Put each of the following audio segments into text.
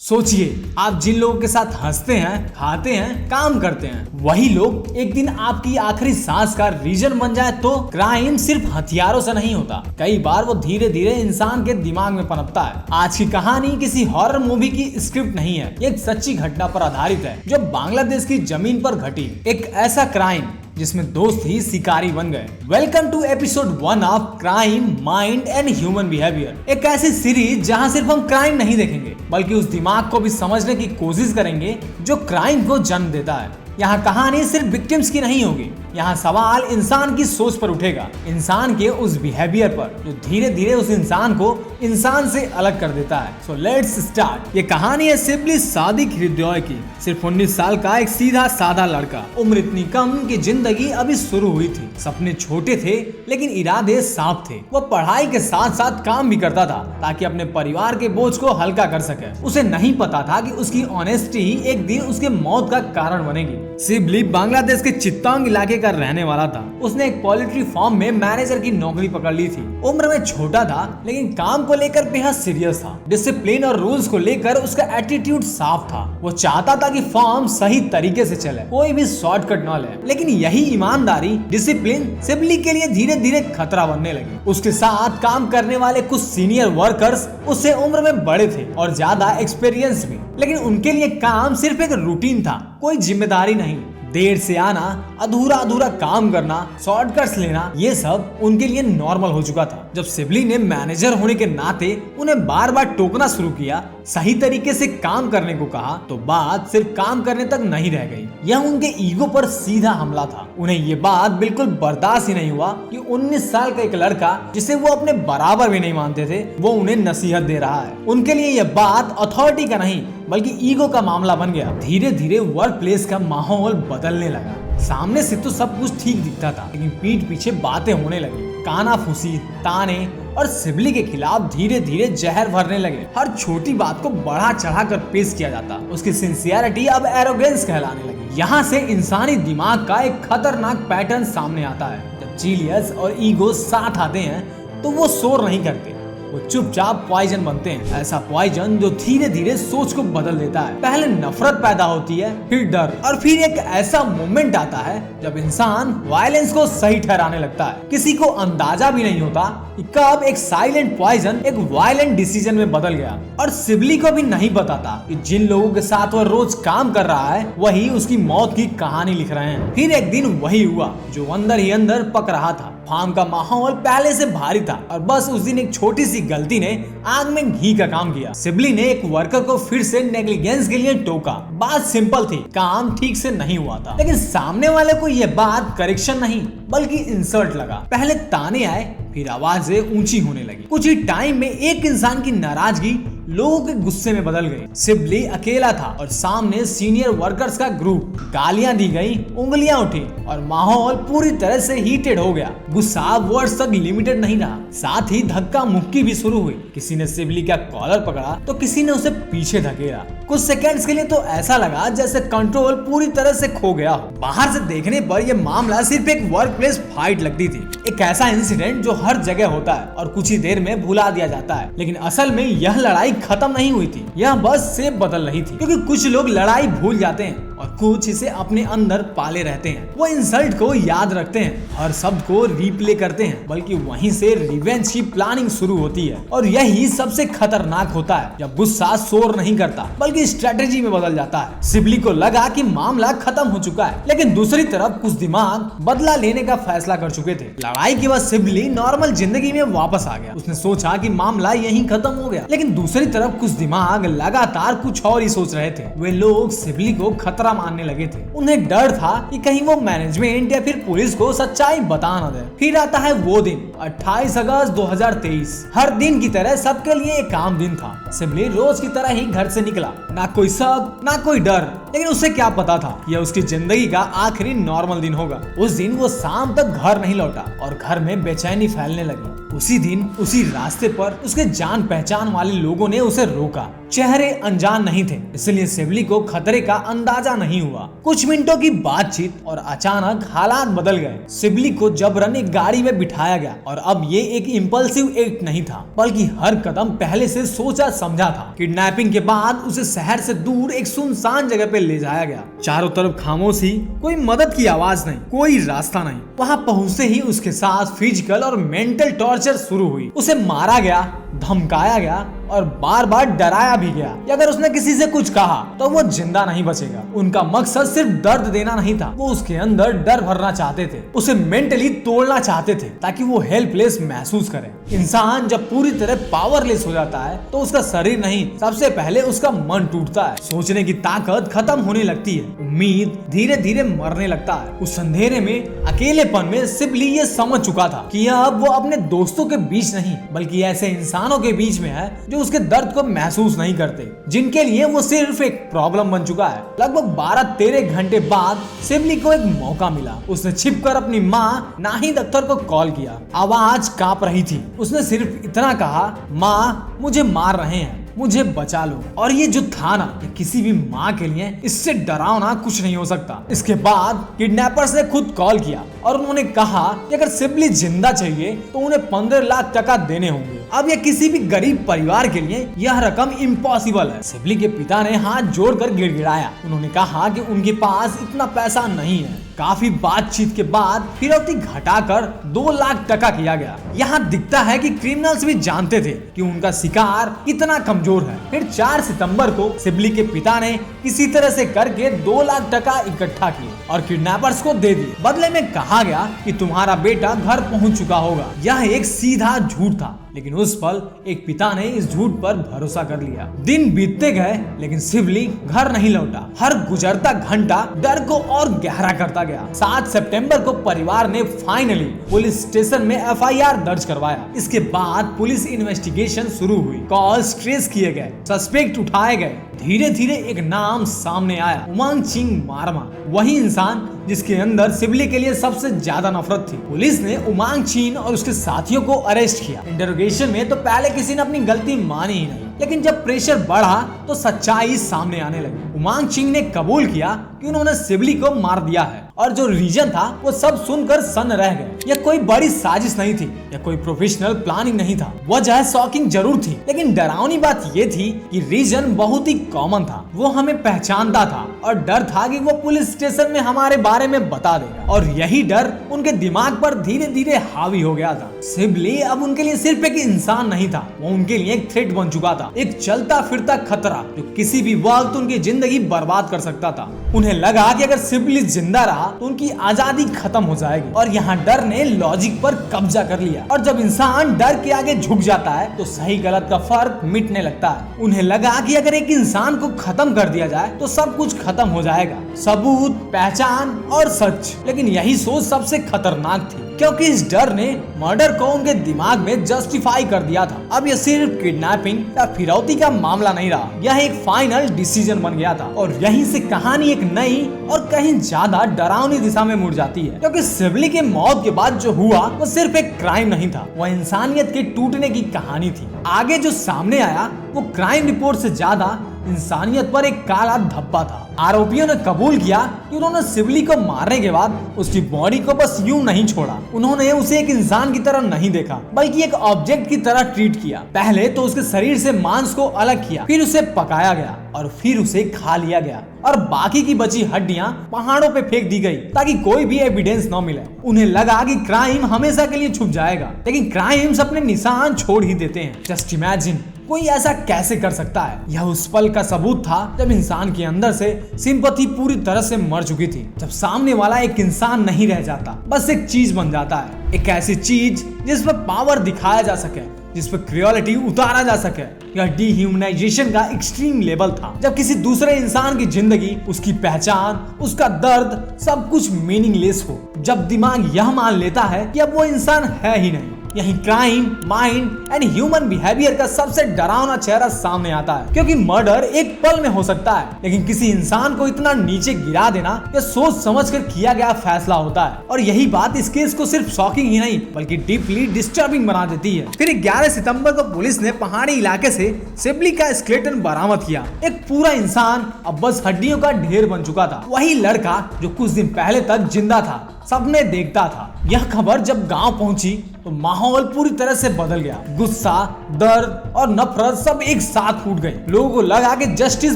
सोचिए, आप जिन लोगों के साथ हंसते हैं, खाते हैं, काम करते हैं, वही लोग एक दिन आपकी आखिरी सांस का रीजन बन जाए तो क्राइम सिर्फ हथियारों से नहीं होता। कई बार वो धीरे धीरे इंसान के दिमाग में पनपता है। आज की कहानी किसी हॉरर मूवी की स्क्रिप्ट नहीं है, ये एक सच्ची घटना पर आधारित है जो बांग्लादेश की जमीन पर घटी। एक ऐसा क्राइम जिसमें दोस्त ही शिकारी बन गए। Welcome to episode 1 of crime, mind and human behaviour. एक ऐसी सीरीज जहां सिर्फ हम क्राइम नहीं देखेंगे बल्कि उस दिमाग को भी समझने की कोशिश करेंगे जो क्राइम को जन्म देता है। यहाँ कहानी सिर्फ विक्टिम्स की नहीं होगी, यहाँ सवाल इंसान की सोच पर उठेगा, इंसान के उस बिहेवियर पर जो धीरे धीरे उस इंसान को इंसान से अलग कर देता है। So let's start. ये कहानी है सिबली सादिक हृदय की। सिर्फ 19 साल का एक सीधा साधा लड़का, उम्र इतनी कम कि जिंदगी अभी शुरू हुई थी। सपने छोटे थे लेकिन इरादे साफ थे। वो पढ़ाई के साथ साथ काम भी करता था ताकि अपने परिवार के बोझ को हल्का कर सके। उसे नहीं पता था कि उसकी ऑनेस्टी ही एक दिन उसके मौत का कारण बनेगी। सिबली बांग्लादेश के चित्तांग इलाके का रहने वाला था। उसने एक पोल्ट्री फार्म में मैनेजर की नौकरी पकड़ ली थी। उम्र में छोटा था लेकिन काम को लेकर बेहद सीरियस था। डिसिप्लिन और रूल्स को लेकर उसका एटीट्यूड साफ था। वो चाहता था कि फार्म सही तरीके से चले, कोई भी शॉर्टकट न ले। लेकिन यही ईमानदारी, डिसिप्लिन सिबली के लिए धीरे धीरे खतरा बनने लगी। उसके साथ काम करने वाले कुछ सीनियर वर्कर्स उससे उम्र में बड़े थे और ज्यादा एक्सपीरियंस भी, लेकिन उनके लिए काम सिर्फ एक रूटीन था, कोई जिम्मेदारी नहीं। देर से आना, अधूरा अधूरा काम करना, शॉर्टकट्स लेना, ये सब उनके लिए नॉर्मल हो चुका था। जब सिबली ने मैनेजर होने के नाते उन्हें बार बार टोकना शुरू किया, सही तरीके से काम करने को कहा, तो बात सिर्फ काम करने तक नहीं रह गई। यह उनके ईगो पर सीधा हमला था। उन्हें ये बात बिल्कुल बर्दाश्त ही नहीं हुआ कि 19 साल का एक लड़का जिसे वो अपने बराबर भी नहीं मानते थे, वो उन्हें नसीहत दे रहा है। उनके लिए यह बात अथॉरिटी का नहीं बल्कि ईगो का मामला बन गया। धीरे धीरे वर्क प्लेस का माहौल बदलने लगा। सामने से तो सब कुछ ठीक दिखता था लेकिन पीठ पीछे बातें होने लगी। कानाफूसी, ताने और सिबली के खिलाफ धीरे धीरे जहर भरने लगे। हर छोटी बात को बढ़ा चढ़ा कर पेश किया जाता। उसकी सिंसियरिटी अब एरोगेंस कहलाने लगी। यहाँ से इंसानी दिमाग का एक खतरनाक पैटर्न सामने आता है। जब जीलियस और ईगो साथ आते हैं तो वो शोर नहीं करते, वो चुपचाप पॉइजन बनते हैं। ऐसा पॉइजन जो धीरे धीरे सोच को बदल देता है। पहले नफरत पैदा होती है, फिर डर, और फिर एक ऐसा मोमेंट आता है जब इंसान वायलेंस को सही ठहराने लगता है। किसी को अंदाजा भी नहीं होता कि कब एक साइलेंट पॉइजन एक वायलेंट डिसीजन में बदल गया। और सिबली को भी नहीं पता था कि जिन लोगों के साथ वह रोज काम कर रहा है वही उसकी मौत की कहानी लिख रहे हैं। फिर एक दिन वही हुआ जो अंदर ही अंदर पक रहा था। फार्म का माहौल पहले से भारी था और बस उस दिन एक छोटी सी गलती ने आग में घी का काम किया। सिबली ने एक वर्कर को फिर से नेग्लिजेंस के लिए टोका। बात सिंपल थी, काम ठीक से नहीं हुआ था, लेकिन सामने वाले को यह बात करेक्शन नहीं बल्कि इंसल्ट लगा। पहले ताने आए, फिर आवाजें ऊंची होने लगी। कुछ ही टाइम में एक इंसान की नाराजगी लोगों के गुस्से में बदल गई। सिबली अकेला था और सामने सीनियर वर्कर्स का ग्रुप। गालियां दी गई, उंगलियां उठी और माहौल पूरी तरह से हीटेड हो गया। गुस्सा वर्ड्स तक लिमिटेड नहीं रहा, साथ ही धक्का मुक्की भी शुरू हुई। किसी ने सिबली का कॉलर पकड़ा तो किसी ने उसे पीछे धकेला। कुछ सेकंड्स के लिए तो ऐसा लगा जैसे कंट्रोल पूरी तरह से खो गया हो। बाहर से देखने पर यह मामला सिर्फ एक वर्क प्लेस फाइट लगती थी, एक ऐसा इंसिडेंट जो हर जगह होता है और कुछ ही देर में भुला दिया जाता है। लेकिन असल में यह लड़ाई खत्म नहीं हुई थी, यह बस शेप बदल रही थी। क्योंकि कुछ लोग लड़ाई भूल जाते हैं और कुछ इसे अपने अंदर पाले रहते हैं। वो इंसल्ट को याद रखते हैं, हर शब्द को रिप्ले करते हैं, बल्कि वहीं से रिवेंज की प्लानिंग शुरू होती है। और यही सबसे खतरनाक होता है जब गुस्सा शोर नहीं करता बल्कि स्ट्रेटेजी में बदल जाता है। सिबली को लगा कि मामला खत्म हो चुका है, लेकिन दूसरी तरफ कुछ दिमाग बदला लेने का फैसला कर चुके थे। लड़ाई के बाद सिबली नॉर्मल जिंदगी में वापस आ गया। उसने सोचा कि मामला यहीं खत्म हो गया, लेकिन दूसरी तरफ कुछ दिमाग लगातार कुछ और ही सोच रहे थे। वे लोग सिबली को खतरा मानने लगे थे। उन्हें डर था कि कहीं वो मैनेजमेंट या फिर पुलिस को सच्चाई बता न दे। फिर आता है वो दिन, 28 अगस्त 2023। हर दिन की तरह सबके लिए एक आम दिन था। सिबली रोज की तरह ही घर से निकला, ना कोई शक, ना कोई डर। लेकिन उसे क्या पता था यह उसकी जिंदगी का आखिरी नॉर्मल दिन होगा। उस दिन वो शाम तक घर नहीं लौटा और घर में बेचैनी फैलने लगी। उसी दिन उसी रास्ते पर उसके जान पहचान वाले लोगों ने उसे रोका। चेहरे अनजान नहीं थे, इसलिए सिबली को खतरे का अंदाजा नहीं हुआ। कुछ मिनटों की बातचीत और अचानक हालात बदल गए। सिबली को जबरन एक गाड़ी में बिठाया गया और अब ये एक इम्पल्सिव एक्ट नहीं था, बल्कि हर कदम पहले से सोचा समझा था। किडनैपिंग के बाद उसे शहर से दूर एक सुनसान जगह पे ले जाया गया। चारों तरफ खामोशी, कोई मदद की आवाज नहीं, कोई रास्ता नहीं। वहां पहुंचते ही उसके साथ फिजिकल और मेंटल टॉर्चर शुरू हुई। उसे मारा गया, धमकाया गया और बार बार डराया भी गया कि अगर उसने किसी से कुछ कहा तो वो जिंदा नहीं बचेगा। उनका मकसद सिर्फ दर्द देना नहीं था, वो उसके अंदर डर भरना चाहते थे, उसे मेंटली तोड़ना चाहते थे ताकि वो हेल्पलेस महसूस करे। इंसान जब पूरी तरह पावरलेस हो जाता है तो उसका शरीर नहीं, सबसे पहले उसका मन टूटता है। सोचने की ताकत खत्म होने लगती है, उम्मीद धीरे धीरे मरने लगता है। उस अंधेरे में, अकेलेपन में सिबली ये समझ चुका था कि अब वो अपने दोस्तों के बीच नहीं, बल्कि ऐसे इंसानों के बीच में है जो उसके दर्द को महसूस नहीं करते, जिनके लिए वो सिर्फ एक प्रॉब्लम बन चुका है। लगभग 12-13 घंटे बाद सिबली को एक मौका मिला। उसने छिपकर अपनी माँ नाहिद अख्तर को कॉल किया। आवाज कांप रही थी। उसने सिर्फ इतना कहा, माँ मुझे मार रहे हैं, मुझे बचा लो। और ये जो था ना, किसी भी माँ के लिए इससे डरावना कुछ नहीं हो सकता। इसके बाद किडनैपर्स ने खुद कॉल किया और उन्होंने कहा कि अगर सिबली जिंदा चाहिए तो उन्हें 15 लाख टका देने होंगे। अब ये किसी भी गरीब परिवार के लिए यह रकम इम्पॉसिबल है। सिबली के पिता ने हाथ जोड़कर गिड़गिड़ाया। उन्होंने कहा कि उनके पास इतना पैसा नहीं है। काफी बातचीत के बाद फिरौती घटाकर 2 लाख टका किया गया। यहाँ दिखता है कि क्रिमिनल्स भी जानते थे कि उनका शिकार कितना कमजोर है। फिर 4 सितंबर को सिबली के पिता ने किसी तरह से करके 2 लाख टका इकट्ठा किए और किडनैपर्स को दे दिए। बदले में कहा गया कि तुम्हारा बेटा घर पहुंच चुका होगा। यह एक सीधा झूठ था, लेकिन उस पल एक पिता ने इस झूठ पर भरोसा कर लिया। दिन बीतते गए, लेकिन सिबली घर नहीं लौटा। हर गुजरता घंटा डर को और गहरा करता गया। 7 सितंबर को परिवार ने फाइनली पुलिस स्टेशन में एफआईआर दर्ज करवाया। इसके बाद पुलिस इन्वेस्टिगेशन शुरू हुई। कॉल्स ट्रेस किए गए, सस्पेक्ट उठाए गए। धीरे धीरे एक नाम सामने आया, उमंग चिंग मारमा, वही इंसान जिसके अंदर सिबली के लिए सबसे ज्यादा नफरत थी। पुलिस ने उमंग चिंग और उसके साथियों को अरेस्ट किया। इंटरोगेशन में तो पहले किसी ने अपनी गलती मानी ही नहीं, लेकिन जब प्रेशर बढ़ा तो सच्चाई सामने आने लगी। उमंग चिंग ने कबूल किया कि उन्होंने सिबली को मार दिया है, और जो रीजन था वो सब सुनकर सन्न रह गए। यह कोई बड़ी साजिश नहीं थी, यह कोई प्रोफेशनल प्लानिंग नहीं था। वजह शॉकिंग जरूर थी, लेकिन डरावनी बात ये थी कि रीजन बहुत ही कॉमन था। वो हमें पहचानता था और डर था कि वो पुलिस स्टेशन में हमारे बारे में बता देगा, और यही डर उनके दिमाग पर धीरे धीरे हावी हो गया था। सिबली अब उनके लिए सिर्फ एक इंसान नहीं था, वो उनके लिए एक थ्रेट बन चुका था, एक चलता फिरता खतरा जो किसी भी वक्त उनकी जिंदगी बर्बाद कर सकता था। उन्हें लगा कि अगर सिबली जिंदा रहा तो उनकी आजादी खत्म हो जाएगी, और यहाँ डर ने लॉजिक पर कब्जा कर लिया। और जब इंसान डर के आगे झुक जाता है तो सही गलत का फर्क मिटने लगता है। उन्हें लगा कि अगर एक इंसान को खत्म कर दिया जाए तो सब कुछ खत्म हो जाएगा, सबूत, पहचान और सच। लेकिन यही सोच सबसे खतरनाक थी, क्योंकि इस डर ने मर्डर को उनके दिमाग में जस्टिफाई कर दिया था। अब यह सिर्फ किडनैपिंग या फिरौती का मामला नहीं रहा, यह एक फाइनल डिसीजन बन गया था। और यहीं से कहानी एक नई और कहीं ज्यादा डरावनी दिशा में मुड़ जाती है, क्योंकि सिबली के मौत के बाद जो हुआ वो सिर्फ एक क्राइम नहीं था, वह इंसानियत के टूटने की कहानी थी। आगे जो सामने आया वो क्राइम रिपोर्ट से ज्यादा इंसानियत पर एक काला धब्बा था। आरोपियों ने कबूल किया कि उन्होंने सिबली को मारने के बाद उसकी बॉडी को बस यूं नहीं छोड़ा, उन्होंने उसे एक इंसान की तरह नहीं देखा, बल्कि एक ऑब्जेक्ट की तरह ट्रीट किया। पहले तो उसके शरीर से मांस को अलग किया, फिर उसे पकाया गया और फिर उसे खा लिया गया, और बाकी की बची हड्डियां पहाड़ों पे फेंक दी गई ताकि कोई भी एविडेंस न मिले। उन्हें लगा कि क्राइम हमेशा के लिए छुप जाएगा, लेकिन क्राइम्स अपने निशान छोड़ ही देते हैं। जस्ट इमेजिन, कोई ऐसा कैसे कर सकता है? यह उस पल का सबूत था जब इंसान के अंदर से सिंपैथी पूरी तरह से मर चुकी थी, जब सामने वाला एक इंसान नहीं रह जाता, बस एक चीज बन जाता है। एक ऐसी चीज जिस पर पावर दिखाया जा सके, जिस पर क्रूरता उतारा जा सके। यह डिह्यूमनाइजेशन का एक्सट्रीम लेवल था, जब किसी दूसरे इंसान की जिंदगी, उसकी पहचान, उसका दर्द, सब कुछ मीनिंगलेस हो। जब दिमाग यह मान लेता है कि अब वो इंसान है ही नहीं, यही crime, mind and human behaviour का सबसे डरावना चेहरा सामने आता है, क्योंकि मर्डर एक पल में हो सकता है, लेकिन किसी इंसान को इतना नीचे गिरा देना यह सोच समझ कर किया गया फैसला होता है। और यही बात इस केस को सिर्फ शॉकिंग ही नहीं बल्कि डीपली डिस्टर्बिंग बना देती है। फिर 11 सितंबर को पुलिस ने पहाड़ी इलाके से सिबली का स्केलेटन बरामद किया। एक पूरा इंसान अब बस हड्डियों का ढेर बन चुका था। वही लड़का जो कुछ दिन पहले तक जिंदा था, सबने देखता था। यह खबर जब गांव पहुंची तो माहौल पूरी तरह से बदल गया। गुस्सा, दर्द और नफरत सब एक साथ फूट गई। लोगों को लगा कि जस्टिस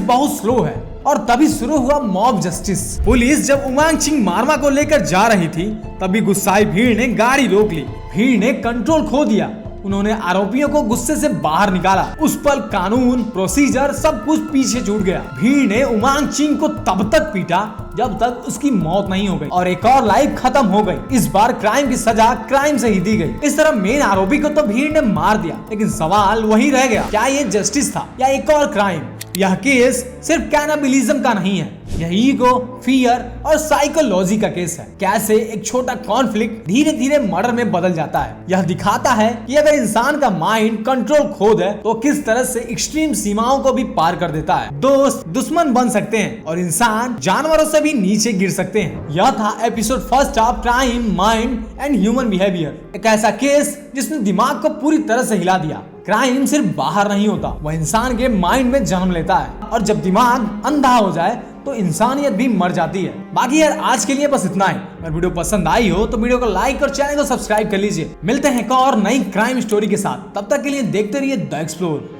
बहुत स्लो है और तभी शुरू हुआ मॉब जस्टिस। पुलिस जब उमांग चिंग मारमा को लेकर जा रही थी तभी गुस्साई भीड़ ने गाड़ी रोक ली। भीड़ ने कंट्रोल खो दिया। उन्होंने आरोपियों को गुस्से से बाहर निकाला। उस पल कानून, प्रोसीजर सब कुछ पीछे छूट गया। भीड़ ने उमांग चिंग को तब तक पीटा जब तक उसकी मौत नहीं हो गई और एक और लाइफ खत्म हो गई। इस बार क्राइम की सजा क्राइम से ही दी गई। इस तरह मेन आरोपी को तो भीड़ ने मार दिया, लेकिन सवाल वही रह गया, क्या ये जस्टिस था या एक और क्राइम? यह केस सिर्फ कैनिबलिज्म का नहीं है, यह ईगो, फियर और साइकोलॉजी का केस है। कैसे एक छोटा कॉन्फ्लिक्ट धीरे धीरे मर्डर में बदल जाता है। यह दिखाता है कि अगर इंसान का माइंड कंट्रोल खो दे तो किस तरह से एक्सट्रीम सीमाओं को भी पार कर देता है। दोस्त दुश्मन बन सकते हैं और इंसान जानवरों से भी नीचे गिर सकते हैं। यह था episode first of crime, mind and human behaviour. एक ऐसा केस जिसने दिमाग को पूरी तरह से हिला दिया। क्राइम सिर्फ बाहर नहीं होता, वह इंसान के माइंड में जन्म लेता है और जब दिमाग अंधा हो जाए तो इंसानियत भी मर जाती है। बाकी यार आज के लिए बस इतना ही। अगर वीडियो पसंद आई हो तो वीडियो को लाइक और चैनल को सब्सक्राइब कर लीजिए। मिलते हैं एक और नई क्राइम स्टोरी के साथ, तब तक के लिए देखते रहिए द एक्सप्लोर।